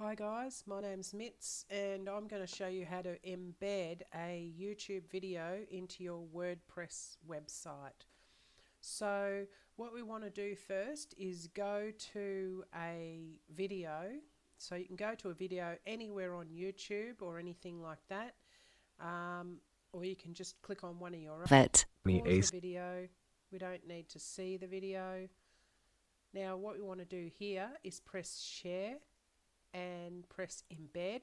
Hi guys, my name's Mitz and I'm going to show you how to embed a YouTube video into your WordPress website. So what we want to do first is go to a video. So you can go to a video anywhere on YouTube or anything like that, or you can just click on one of your own. Pause the video. We don't need to see the video. Now what we want to do here is press share and press embed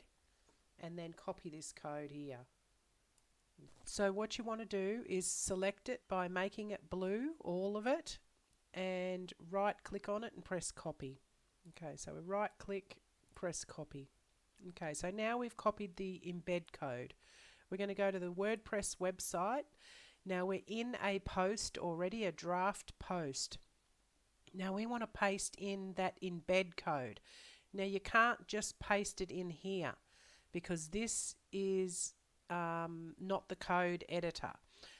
and then copy this code here. So what you want to do is select it by making it blue, all of it, and right click on it and press copy. Okay, so we right click, press copy. Okay, so now we've copied the embed code. We're going to go to the WordPress website. Now we're in a post already, a draft post. Now we want to paste in that embed code. Now you can't just paste it in here because this is not the code editor.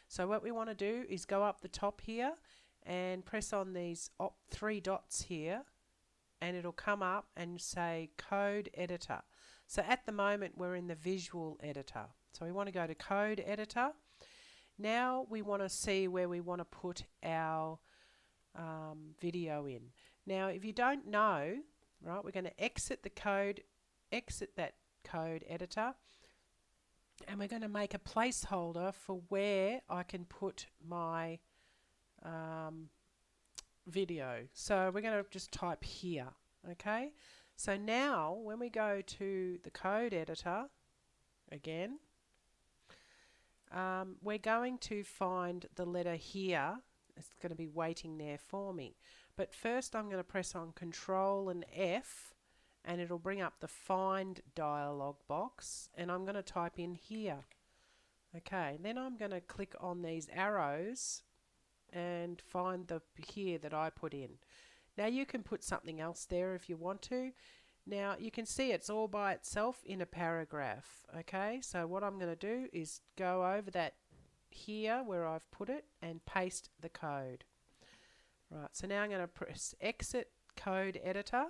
So what we want to do is go up the top here and press on these three dots here, and it'll come up and say code editor. So at the moment we're in the visual editor. So we want to go to code editor. Now we want to see where we want to put our video in. Now if you don't know, right, we're going to exit that code editor, and we're going to make a placeholder for where I can put my video. So we're going to just type here. Okay, so now when we go to the code editor again, we're going to find the letter here. It's going to be waiting there for me. But first I'm going to press on CTRL and F, and it'll bring up the find dialog box, and I'm going to type in here. Okay, then I'm going to click on these arrows and find the here that I put in. Now you can put something else there if you want to. Now you can see it's all by itself in a paragraph. Okay, so what I'm going to do is go over that here where I've put it and paste the code. Right, so now I'm going to press exit code editor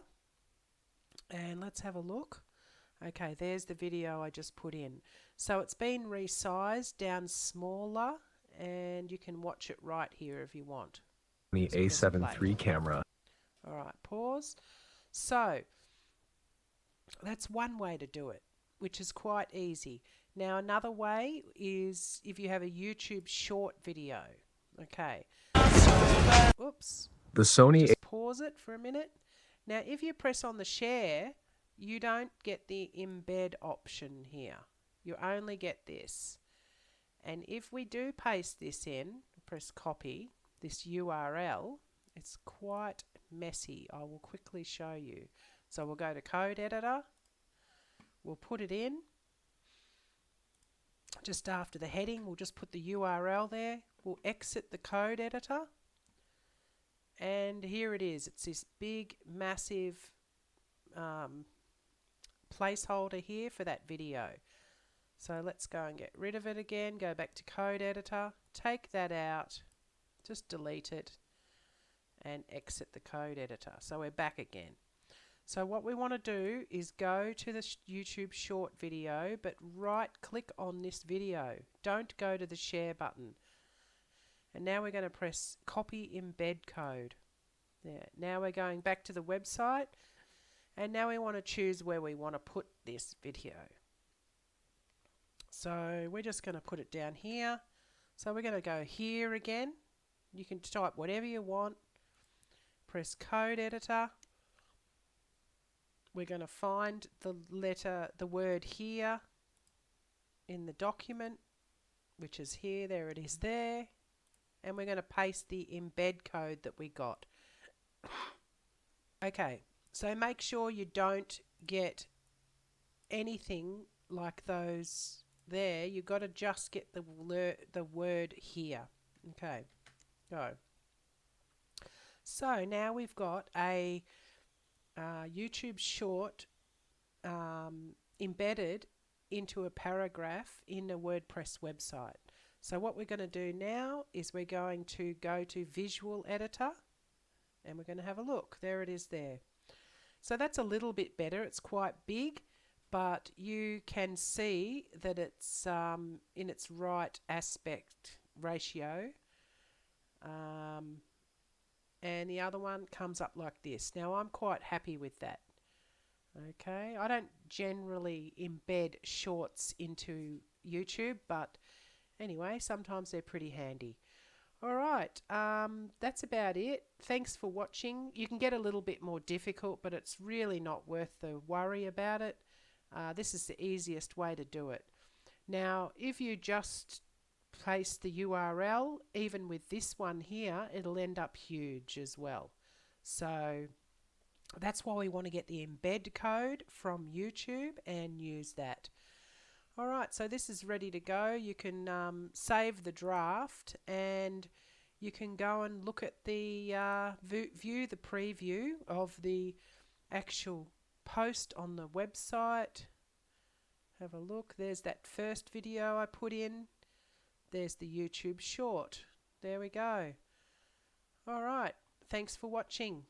and let's have a look. Okay, there's the video I just put in. So it's been resized down smaller, and you can watch it right here if you want. The A7 III camera. Alright, pause. So that's one way to do it, which is quite easy. Now another way is if you have a YouTube short video. Okay. Oops. The Sony. Just pause it for a minute. Now if you press on the share, you don't get the embed option here. You only get this. And if we do paste this in, press copy, this URL, it's quite messy. I will quickly show you. So we'll go to code editor. We'll put it in. Just after the heading, we'll just put the URL there. We'll exit the code editor. And here it is. It's this big, massive placeholder here for that video. So let's go and get rid of it again. Go back to code editor. Take that out. Just delete it. And exit the code editor. So we're back again. So what we want to do is go to the YouTube short video, but right click on this video. Don't go to the share button. And now we're going to press copy embed code. There. Now we're going back to the website, and now we want to choose where we want to put this video. So we're just going to put it down here. So we're going to go here again. You can type whatever you want. Press code editor. We're going to find the word here in the document, which is here. There it is there. And we're going to paste the embed code that we got. Okay, so make sure you don't get anything like those there. You've got to just get the word here. Okay, go. So now we've got a YouTube short embedded into a paragraph in a WordPress website. So what we're going to do now is we're going to go to Visual Editor, and we're going to have a look. There it is there. So that's a little bit better. It's quite big, but you can see that it's in its right aspect ratio. And the other one comes up like this. Now I'm quite happy with that. Okay, I don't generally embed shorts into YouTube, but anyway, sometimes they're pretty handy. Alright, that's about it. Thanks for watching. You can get a little bit more difficult, but it's really not worth the worry about it. This is the easiest way to do it. Now, if you just paste the URL, even with this one here, it'll end up huge as well. So that's why we want to get the embed code from YouTube and use that. Alright, so this is ready to go. You can save the draft and you can go and look at the view the preview of the actual post on the website. Have a look. There's that first video I put in. There's the YouTube short. There we go. Alright, thanks for watching.